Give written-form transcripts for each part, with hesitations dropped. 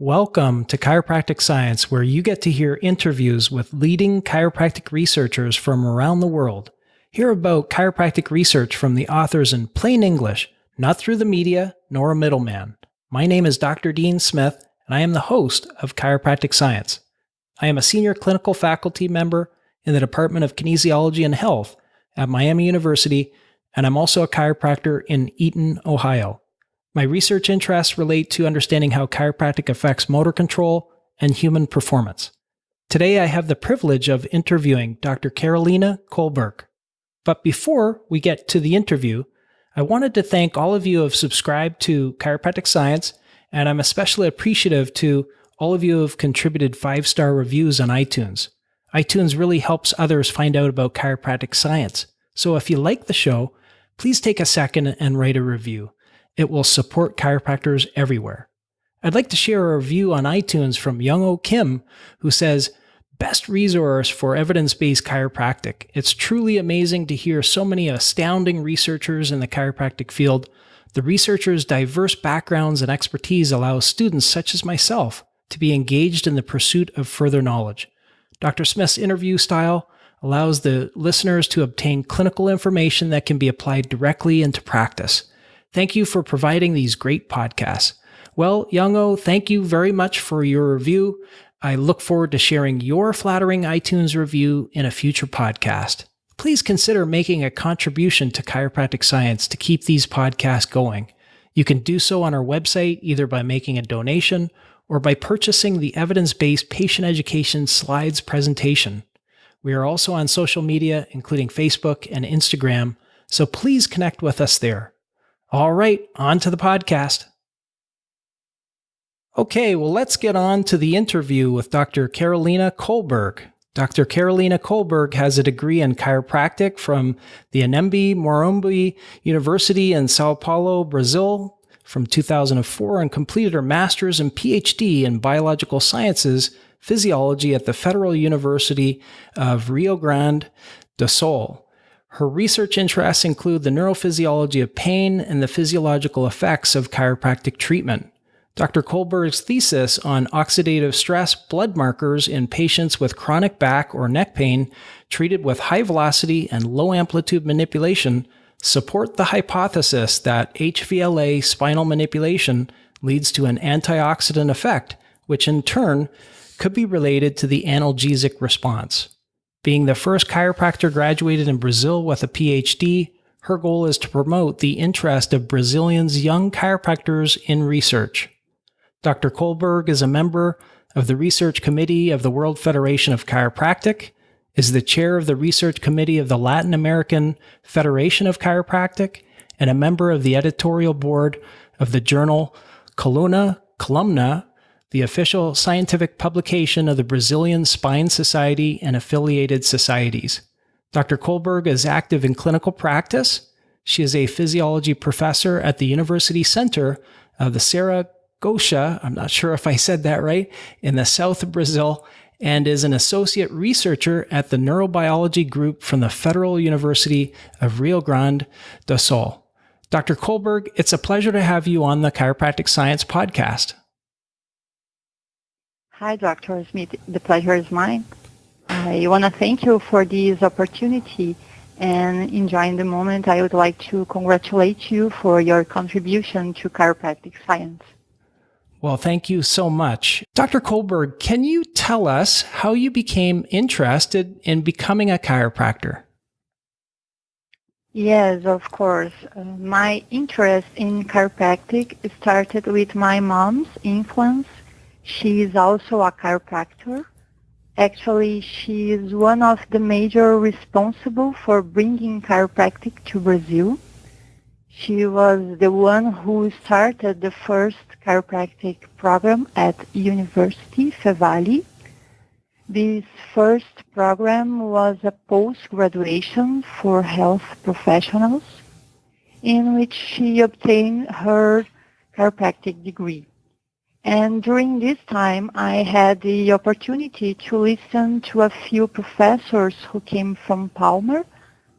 Welcome to Chiropractic Science, where you get to hear interviews with leading chiropractic researchers from around the world. Hear about chiropractic research from the authors in plain English, not through the media nor a middleman. My name is Dr. Dean Smith, and I am the host of Chiropractic Science. I am a senior clinical faculty member in the Department of Kinesiology and Health at Miami University, and I'm also a chiropractor in Eaton, Ohio. My research interests relate to understanding how chiropractic affects motor control and human performance. Today, I have the privilege of interviewing Dr. Carolina Kolberg. But before we get to the interview, I wanted to thank all of you who have subscribed to Chiropractic Science, and I'm especially appreciative to all of you who have contributed 5-star reviews on iTunes. iTunes really helps others find out about chiropractic science. So if you like the show, please take a second and write a review. It will support chiropractors everywhere. I'd like to share a review on iTunes from Young-O Kim, who says, "Best resource for evidence-based chiropractic. It's truly amazing to hear so many astounding researchers in the chiropractic field. The researchers' diverse backgrounds and expertise allow students such as myself to be engaged in the pursuit of further knowledge. Dr. Smith's interview style allows the listeners to obtain clinical information that can be applied directly into practice. Thank you for providing these great podcasts." Well, Young-O, thank you very much for your review. I look forward to sharing your flattering iTunes review in a future podcast. Please consider making a contribution to Chiropractic Science to keep these podcasts going. You can do so on our website either by making a donation or by purchasing the evidence-based patient education slides presentation. We are also on social media, including Facebook and Instagram, so please connect with us there. All right, on to the podcast. Okay, well, let's get on to the interview with Dr. Carolina Kolberg. Dr. Carolina Kolberg has a degree in chiropractic from the Anhembi Morumbi University in São Paulo, Brazil, from 2004, and completed her master's and PhD in biological sciences, physiology at the Federal University of Rio Grande do Sul. Her research interests include the neurophysiology of pain and the physiological effects of chiropractic treatment. Dr. Kolberg's thesis on oxidative stress blood markers in patients with chronic back or neck pain treated with high velocity and low amplitude manipulation support the hypothesis that HVLA spinal manipulation leads to an antioxidant effect, which in turn could be related to the analgesic response. Being the first chiropractor graduated in Brazil with a PhD, her goal is to promote the interest of Brazilians' young chiropractors in research. Dr. Kolberg is a member of the Research Committee of the World Federation of Chiropractic, is the chair of the Research Committee of the Latin American Federation of Chiropractic, and a member of the editorial board of the journal Columna, the official scientific publication of the Brazilian Spine Society and affiliated societies. Dr. Kolberg is active in clinical practice. She is a physiology professor at the University Center of the Saragossa, I'm not sure if I said that right, in the south of Brazil, and is an associate researcher at the neurobiology group from the Federal University of Rio Grande do Sul. Dr. Kolberg, it's a pleasure to have you on the Chiropractic Science podcast. Hi, Dr. Smith. The pleasure is mine. I want to thank you for this opportunity, and enjoying the moment, I would like to congratulate you for your contribution to chiropractic science. Well, thank you so much. Dr. Kolberg, can you tell us how you became interested in becoming a chiropractor? Yes, of course. My interest in chiropractic started with my mom's influence. She is also a chiropractor. Actually, she is one of the major responsible for bringing chiropractic to Brazil. She was the one who started the first chiropractic program at University Fevali. This first program was a post-graduation for health professionals in which she obtained her chiropractic degree. And during this time, I had the opportunity to listen to a few professors who came from Palmer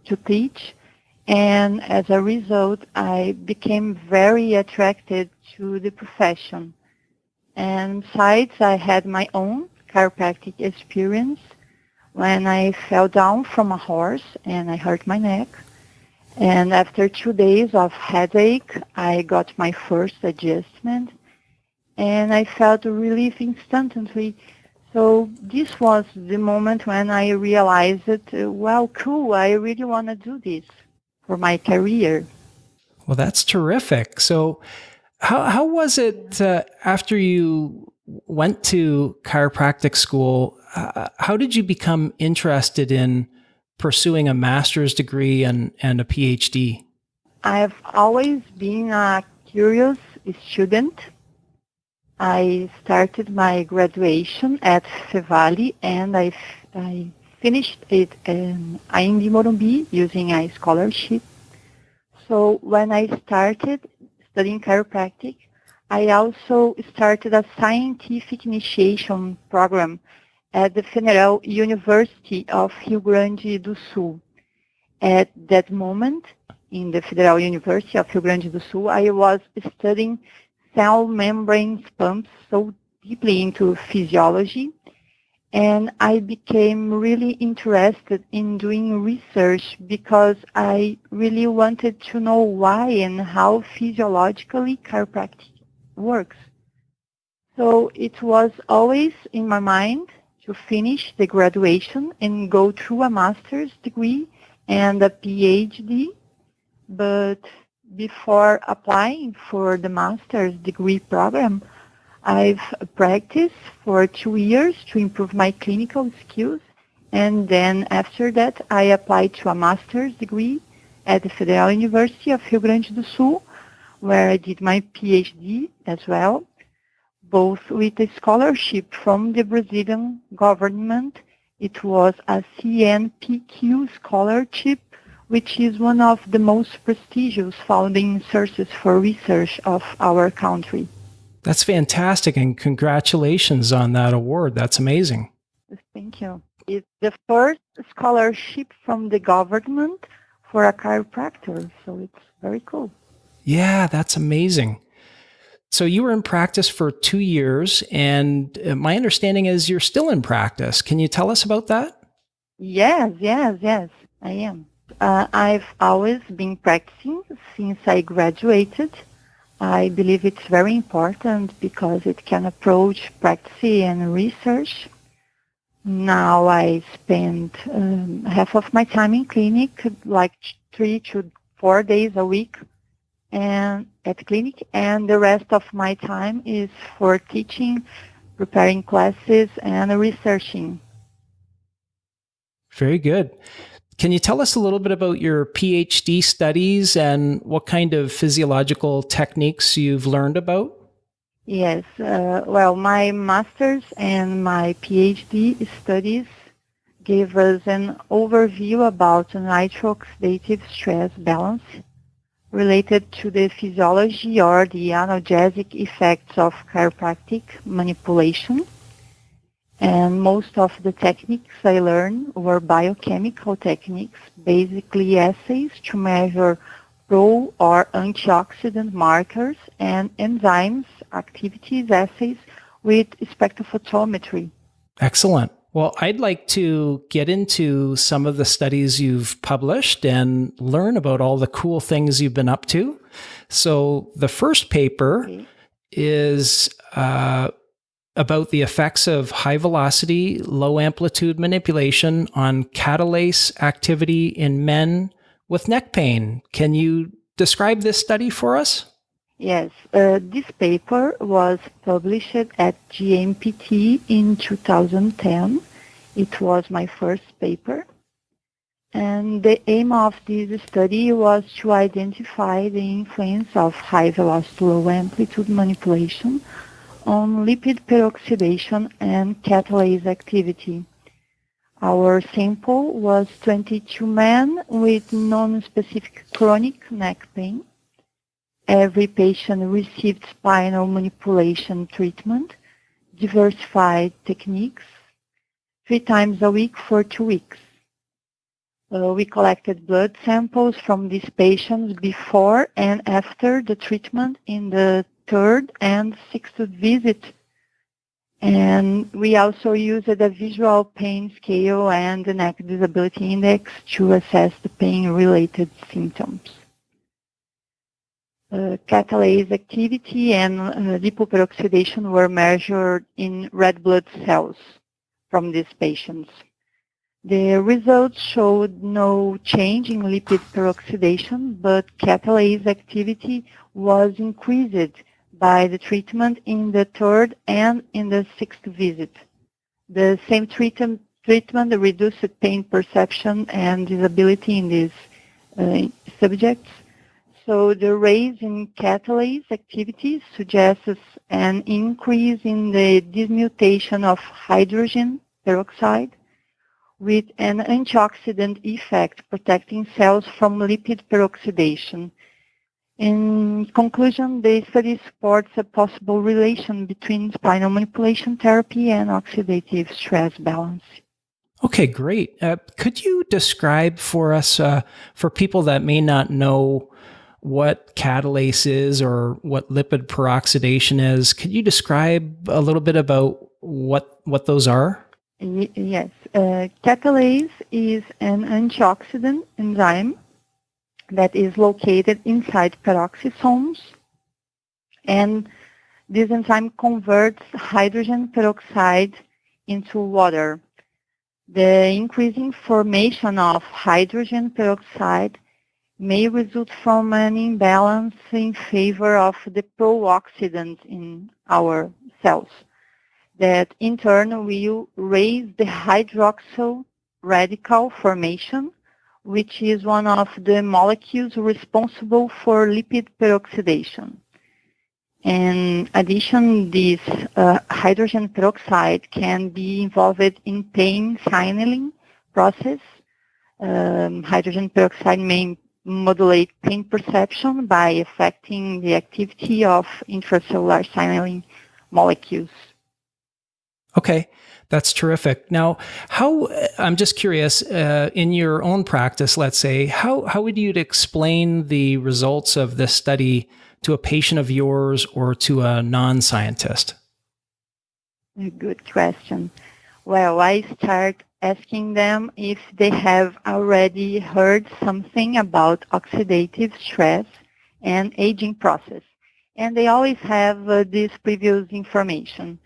to teach, and as a result, I became very attracted to the profession. And besides, I had my own chiropractic experience when I fell down from a horse and I hurt my neck. And after 2 days of headache, I got my first adjustment and I felt relief instantly. So this was the moment when I realized that, well, cool, I really want to do this for my career. Well, that's terrific. So how was it after you went to chiropractic school? How did you become interested in pursuing a master's degree and a PhD? I've always been a curious student. I started my graduation at Fevali and I finished it in Anhembi Morumbi using a scholarship. So when I started studying chiropractic, I also started a scientific initiation program at the Federal University of Rio Grande do Sul. At that moment, in the Federal University of Rio Grande do Sul, I was studying cell membrane pumps so deeply into physiology, and I became really interested in doing research because I really wanted to know why and how physiologically chiropractic works. So it was always in my mind to finish the graduation and go through a master's degree and a PhD, but before applying for the master's degree program, I've practiced for 2 years to improve my clinical skills, and then after that I applied to a master's degree at the Federal University of Rio Grande do Sul, where I did my PhD as well, both with a scholarship from the Brazilian government. It was a CNPq scholarship, which is one of the most prestigious funding sources for research of our country. That's fantastic, and congratulations on that award. That's amazing. Thank you. It's the first scholarship from the government for a chiropractor, so it's very cool. Yeah, that's amazing. So you were in practice for 2 years, and my understanding is you're still in practice. Can you tell us about that? Yes, I am. I've always been practicing since I graduated. I believe it's very important because it can approach practice and research. Now I spend half of my time in clinic, like 3 to 4 days a week and at clinic, and the rest of my time is for teaching, preparing classes, and researching. Very good. Can you tell us a little bit about your PhD studies and what kind of physiological techniques you've learned about? Yes, well, my master's and my PhD studies gave us an overview about nitrooxidative stress balance related to the physiology or the analgesic effects of chiropractic manipulation. And most of the techniques I learned were biochemical techniques, basically assays to measure pro or antioxidant markers and enzymes activities assays with spectrophotometry. Excellent. Well, I'd like to get into some of the studies you've published and learn about all the cool things you've been up to. So the first paper is about the effects of high velocity, low amplitude manipulation on catalase activity in men with neck pain. Can you describe this study for us? Yes, this paper was published at GMPT in 2010. It was my first paper. And the aim of this study was to identify the influence of high velocity, low amplitude manipulation on lipid peroxidation and catalase activity. Our sample was 22 men with non-specific chronic neck pain. Every patient received spinal manipulation treatment, diversified techniques, 3 times a week for 2 weeks. We collected blood samples from these patients before and after the treatment in the 3rd and 6th visit And we also used a visual pain scale and the neck disability index to assess the pain-related symptoms. Catalase activity and lipoperoxidation were measured in red blood cells from these patients. The results showed no change in lipid peroxidation, but catalase activity was increased by the treatment in the third and in the sixth visit. The same treatment reduced pain perception and disability in these subjects. So the raise in catalase activity suggests an increase in the dismutation of hydrogen peroxide with an antioxidant effect protecting cells from lipid peroxidation. In conclusion, the study supports a possible relation between spinal manipulation therapy and oxidative stress balance. Okay, great. Could you describe for us, for people that may not know what catalase is or what lipid peroxidation is, could you describe a little bit about what those are? Yes. Catalase is an antioxidant enzyme that is located inside peroxisomes, and this enzyme converts hydrogen peroxide into water. The increasing formation of hydrogen peroxide may result from an imbalance in favor of the pro-oxidant in our cells, that in turn will raise the hydroxyl radical formation, which is one of the molecules responsible for lipid peroxidation. In addition, this hydrogen peroxide can be involved in pain signaling process. Hydrogen peroxide may modulate pain perception by affecting the activity of intracellular signaling molecules. Okay, that's terrific. Now, I'm just curious, in your own practice, let's say, how would you explain the results of this study to a patient of yours or to a non-scientist? A good question. Well, I start asking them if they have already heard something about oxidative stress and aging process. And they always have this previous information.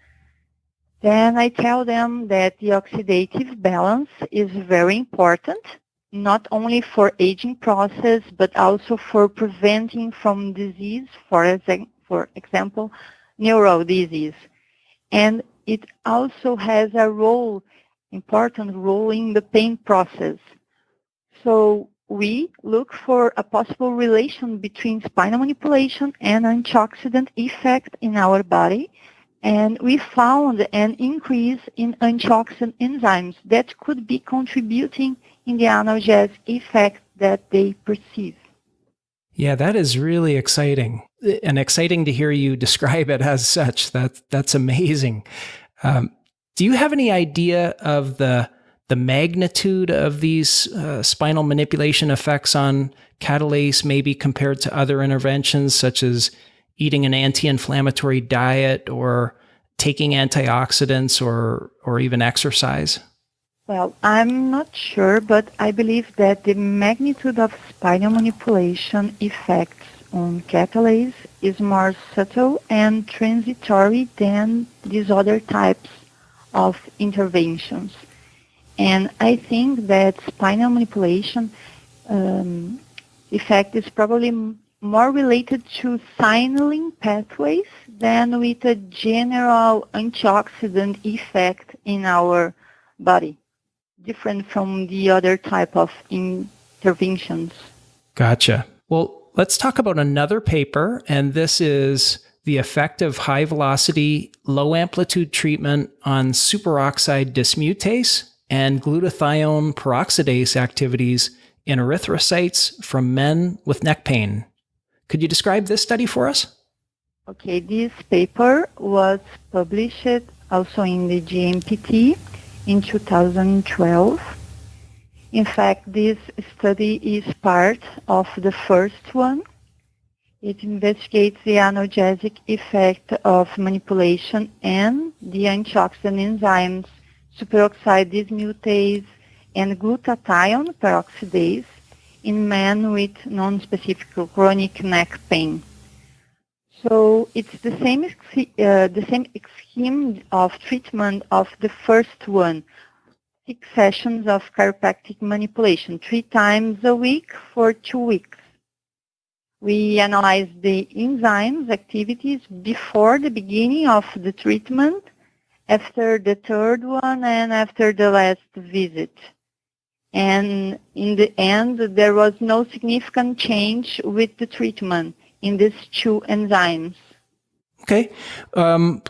Then I tell them that the oxidative balance is very important, not only for aging process, but also for preventing from disease, for example, neural disease. And it also has a important role in the pain process. So we look for a possible relation between spinal manipulation and antioxidant effect in our body. And we found an increase in antioxidant enzymes that could be contributing in the analgesic effect that they perceive. Yeah, that is really exciting, and exciting to hear you describe it as such. That's amazing. Do you have any idea of the magnitude of these spinal manipulation effects on catalase, maybe compared to other interventions such as eating an anti-inflammatory diet or taking antioxidants or even exercise? Well, I'm not sure, but I believe that the magnitude of spinal manipulation effects on catalase is more subtle and transitory than these other types of interventions. And I think that spinal manipulation effect is probably more related to signaling pathways than with a general antioxidant effect in our body, different from the other type of interventions. Gotcha. Well, let's talk about another paper, and this is the effect of high-velocity, low-amplitude treatment on superoxide dismutase and glutathione peroxidase activities in erythrocytes from men with neck pain. Could you describe this study for us? Okay, this paper was published also in the JMPT in 2012. In fact, this study is part of the first one. It investigates the analgesic effect of manipulation and the antioxidant enzymes, superoxide dismutase, and glutathione peroxidase in men with non-specific chronic neck pain. So it's the same scheme of treatment of the first one, 6 sessions of chiropractic manipulation, 3 times a week for 2 weeks. We analyze the enzymes activities before the beginning of the treatment, after the third one, and after the last visit. And in the end, there was no significant change with the treatment in these 2 enzymes. Okay.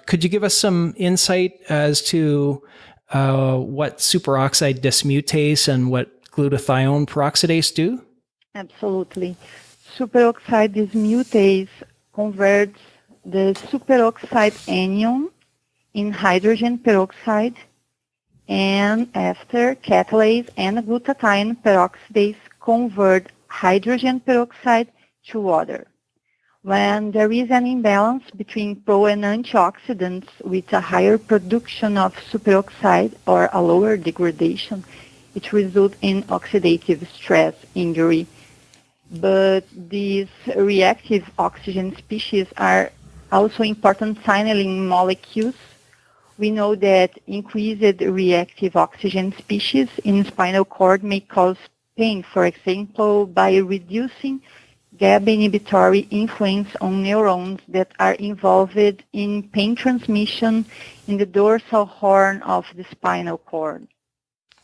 Could you give us some insight as to what superoxide dismutase and what glutathione peroxidase do? Absolutely. Superoxide dismutase converts the superoxide anion in hydrogen peroxide, and after Catalase and glutathione peroxidase convert hydrogen peroxide to water. When there is an imbalance between pro and antioxidants with a higher production of superoxide or a lower degradation, it results in oxidative stress injury. But these reactive oxygen species are also important signaling molecules. We know that increased reactive oxygen species in spinal cord may cause pain, for example, by reducing GABA inhibitory influence on neurons that are involved in pain transmission in the dorsal horn of the spinal cord.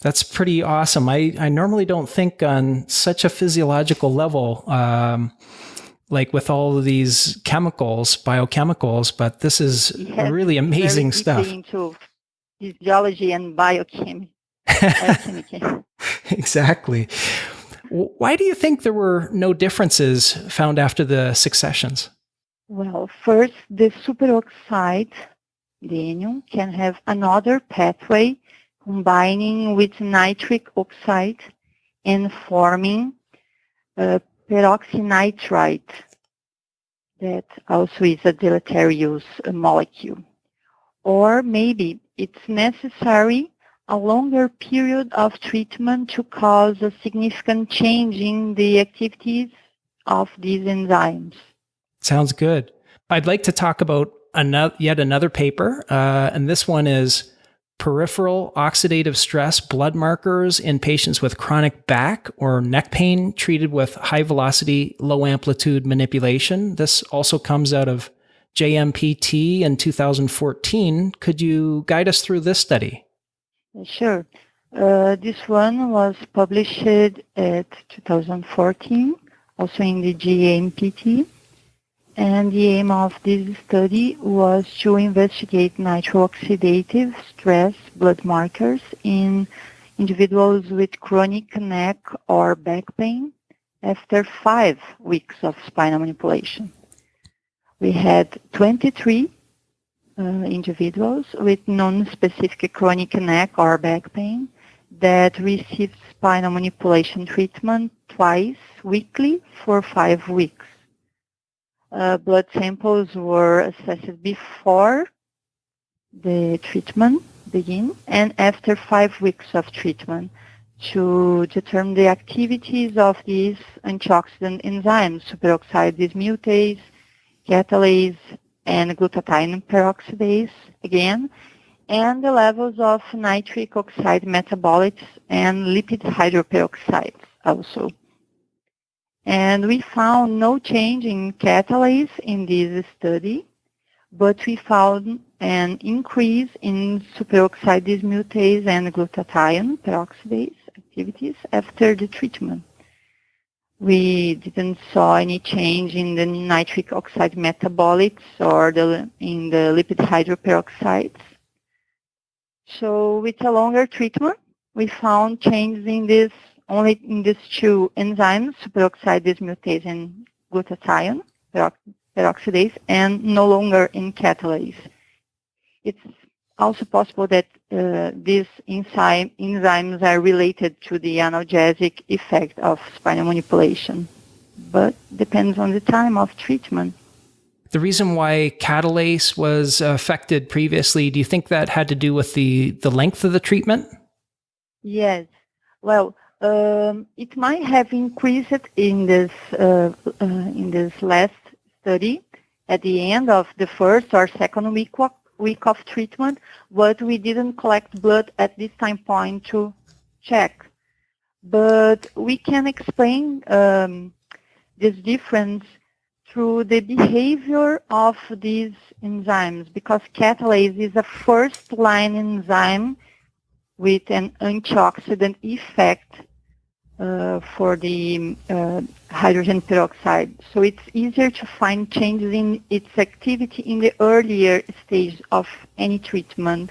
That's pretty awesome. I normally don't think on such a physiological level, like with all of these chemicals, biochemicals, but this is really amazing stuff. Into physiology and biochemistry. Exactly. Why do you think there were no differences found after the 6 sessions? Well, first, the superoxide, the anion, can have another pathway combining with nitric oxide and forming peroxynitrite. That also is a deleterious molecule. Or maybe it's necessary a longer period of treatment to cause a significant change in the activities of these enzymes. Sounds good. I'd like to talk about yet another paper, and this one is Peripheral Oxidative Stress Blood Markers in Patients with Chronic Back or Neck Pain Treated with High-Velocity, Low-Amplitude Manipulation. This also comes out of JMPT in 2014. Could you guide us through this study? Sure. This one was published at 2014, also in the JMPT. And the aim of this study was to investigate nitrooxidative stress blood markers in individuals with chronic neck or back pain after 5 weeks of spinal manipulation. We had 23 individuals with non-specific chronic neck or back pain that received spinal manipulation treatment twice weekly for 5 weeks. Blood samples were assessed before the treatment began and after 5 weeks of treatment to determine the activities of these antioxidant enzymes, superoxide dismutase, Catalase, and glutathione peroxidase again, and the levels of nitric oxide metabolites and lipid hydroperoxides also. And we found no change in Catalase in this study, but we found an increase in superoxide dismutase and glutathione peroxidase activities after the treatment. We didn't saw any change in the nitric oxide metabolites or in the lipid hydroperoxides. So with a longer treatment, we found changes in this only in these 2 enzymes, superoxide dismutase and glutathione peroxidase, and no longer in Catalase. It's also possible that these enzymes are related to the analgesic effect of spinal manipulation, but depends on the time of treatment. the reason why Catalase was affected previously, do you think that had to do with the length of the treatment? Yes. Well, it might have increased in this last study at the end of the first or second week of treatment, but we didn't collect blood at this time point to check. But we can explain this difference through the behavior of these enzymes, because catalase is a first-line enzyme with an antioxidant effect for the hydrogen peroxide. So it's easier to find changes in its activity in the earlier stage of any treatment.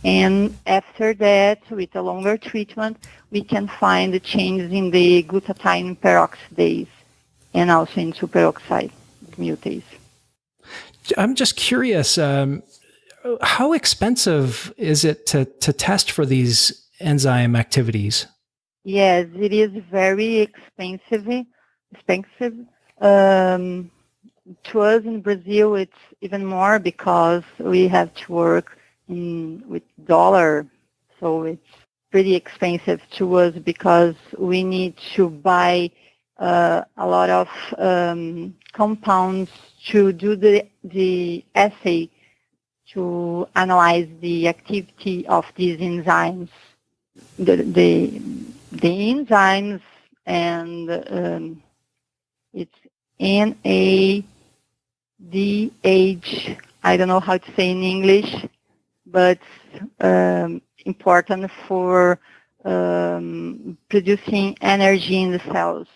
And after that, with a longer treatment, we can find the changes in the glutathione peroxidase and also in superoxide dismutase. I'm just curious, how expensive is it to test for these enzyme activities? Yes, it is very expensive. To us in Brazil, it's even more because we have to work with dollar. So it's pretty expensive to us because we need to buy a lot of compounds to do the assay to analyze the activity of these enzymes. The enzymes, and it's NADH, I don't know how to say in English, but important for producing energy in the cells.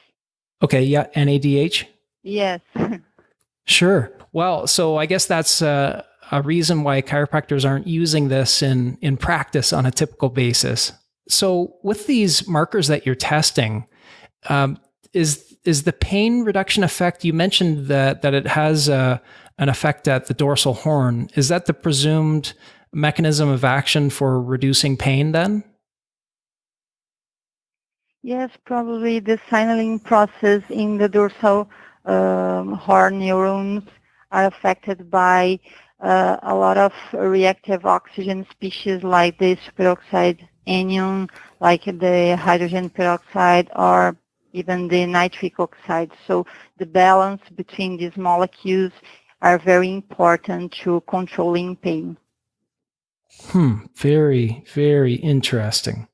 Okay, yeah, NADH? Yes. Sure. Well, so I guess that's a reason why chiropractors aren't using this in practice on a typical basis. So with these markers that you're testing, is the pain reduction effect, you mentioned that it has an effect at the dorsal horn. Is that the presumed mechanism of action for reducing pain then? Yes, probably the signaling process in the dorsal horn neurons are affected by a lot of reactive oxygen species like the superoxide anion, like the hydrogen peroxide, or even the nitric oxide. So the balance between these molecules are very important to controlling pain. Very, very interesting.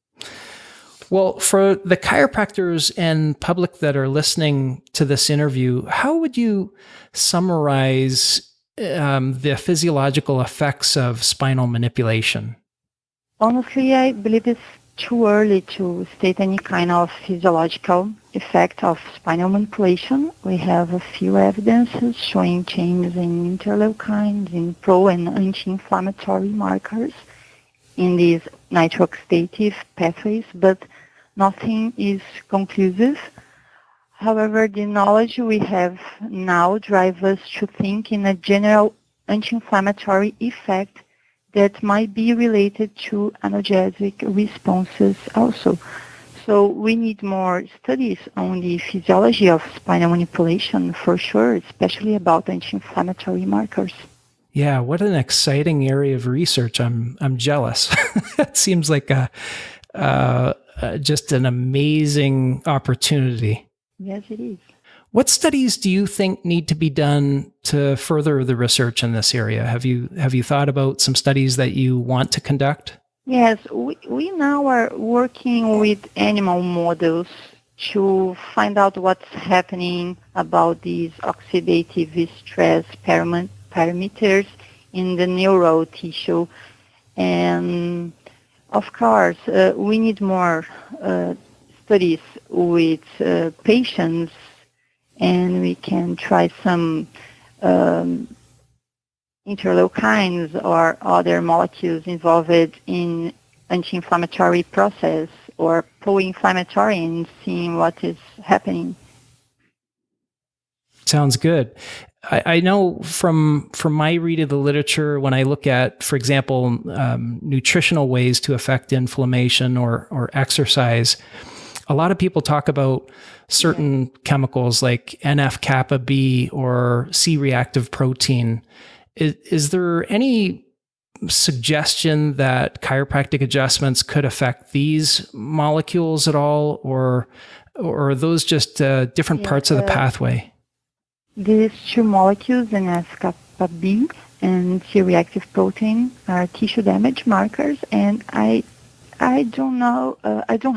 Well, for the chiropractors and public that are listening to this interview, how would you summarize the physiological effects of spinal manipulation? Honestly, I believe it's too early to state any kind of physiological effect of spinal manipulation. We have a few evidences showing changes in interleukins, in pro and anti-inflammatory markers in these nitrooxidative pathways, but nothing is conclusive. However, the knowledge we have now drives us to think in a general anti-inflammatory effect that might be related to analgesic responses also. So we need more studies on the physiology of spinal manipulation for sure, especially about anti-inflammatory markers. Yeah, what an exciting area of research. I'm jealous. It seems like just an amazing opportunity. Yes, it is. What studies do you think need to be done to further the research in this area? Have you thought about some studies that you want to conduct? Yes, we now are working with animal models to find out what's happening about these oxidative stress parameters in the neural tissue. And of course, we need more studies with patients, and we can try some interleukins or other molecules involved in anti-inflammatory process or pro-inflammatory, and seeing what is happening. Sounds good. I know from my read of the literature, when I look at, for example, nutritional ways to affect inflammation or exercise, A lot of people talk about certain chemicals like NF-kappa B or C-reactive protein. Is there any suggestion that chiropractic adjustments could affect these molecules at all, or are those just different parts of the pathway? These two molecules, NF-kappa B and C-reactive protein, are tissue damage markers, and I don't know. I don't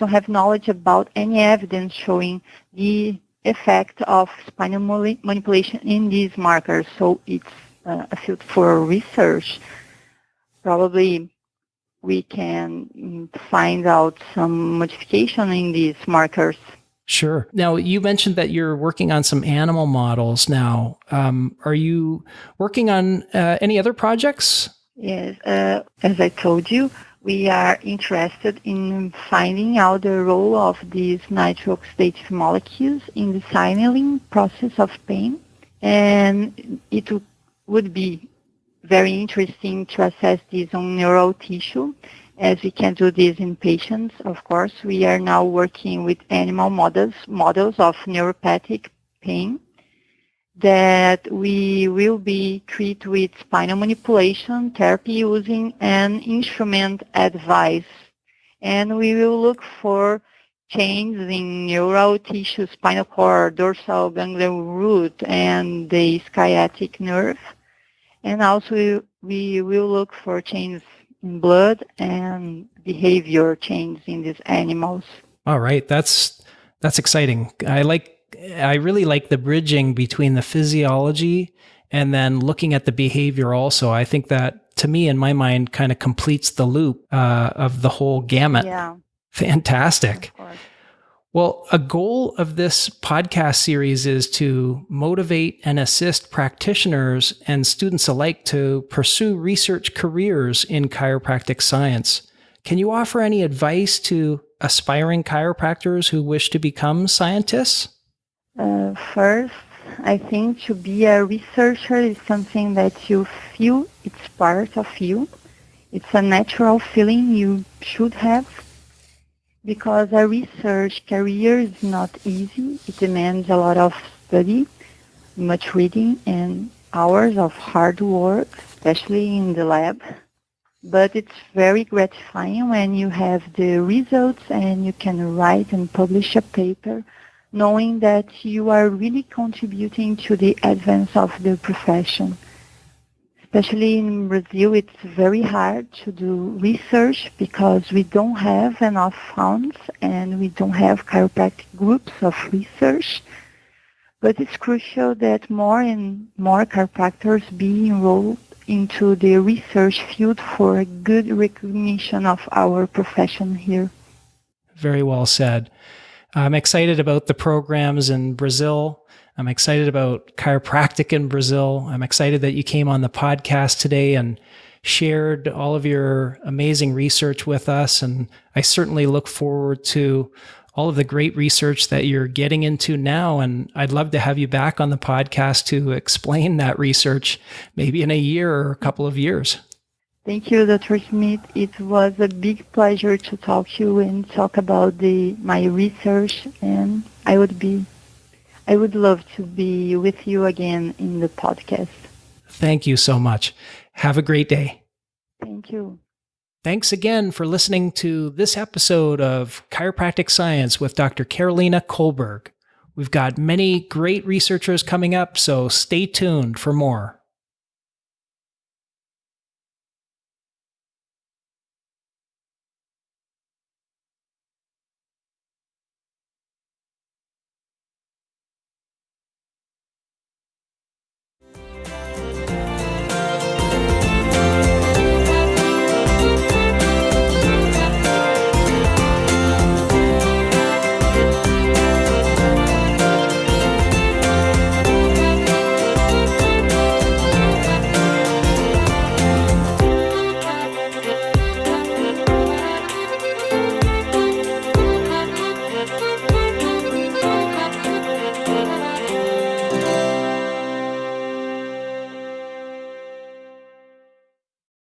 have knowledge about any evidence showing the effect of spinal manipulation in these markers. So it's a field for research. Probably we can find out some modification in these markers. Sure. Now, you mentioned that you're working on some animal models now. Are you working on any other projects? Yes. As I told you, we are interested in finding out the role of these nitrooxidative molecules in the signaling process of pain. And it would be very interesting to assess this on neural tissue, as we can do this in patients. Of course, we are now working with animal models of neuropathic pain that we will be treated with spinal manipulation therapy using an instrument advice. And we will look for changes in neural tissue, spinal cord, dorsal ganglion root, and the sciatic nerve. And also we will look for changes in blood and behavior change in these animals. All right, that's exciting. I really like the bridging between the physiology and then looking at the behavior also. I think that, to me, in my mind, kind of completes the loop of the whole gamut. Yeah. Fantastic. Well, a goal of this podcast series is to motivate and assist practitioners and students alike to pursue research careers in chiropractic science. Can you offer any advice to aspiring chiropractors who wish to become scientists? First, I think to be a researcher is something that you feel it's part of you. It's a natural feeling you should have, because a research career is not easy. It demands a lot of study, much reading, and hours of hard work, especially in the lab. But it's very gratifying when you have the results and you can write and publish a paper knowing that you are really contributing to the advance of the profession. Especially in Brazil, it's very hard to do research because we don't have enough funds and we don't have chiropractic groups of research. But it's crucial that more and more chiropractors be enrolled into the research field for a good recognition of our profession here. Very well said. I'm excited about the programs in Brazil. I'm excited about chiropractic in Brazil. I'm excited that you came on the podcast today and shared all of your amazing research with us. And I certainly look forward to all of the great research that you're getting into now. And I'd love to have you back on the podcast to explain that research, maybe in a year or a couple of years. Thank you, Dr. Smith. It was a big pleasure to talk to you and talk about my research, and I would love to be with you again in the podcast. Thank you so much. Have a great day. Thank you. Thanks again for listening to this episode of Chiropractic Science with Dr. Carolina Kolberg. We've got many great researchers coming up, so stay tuned for more.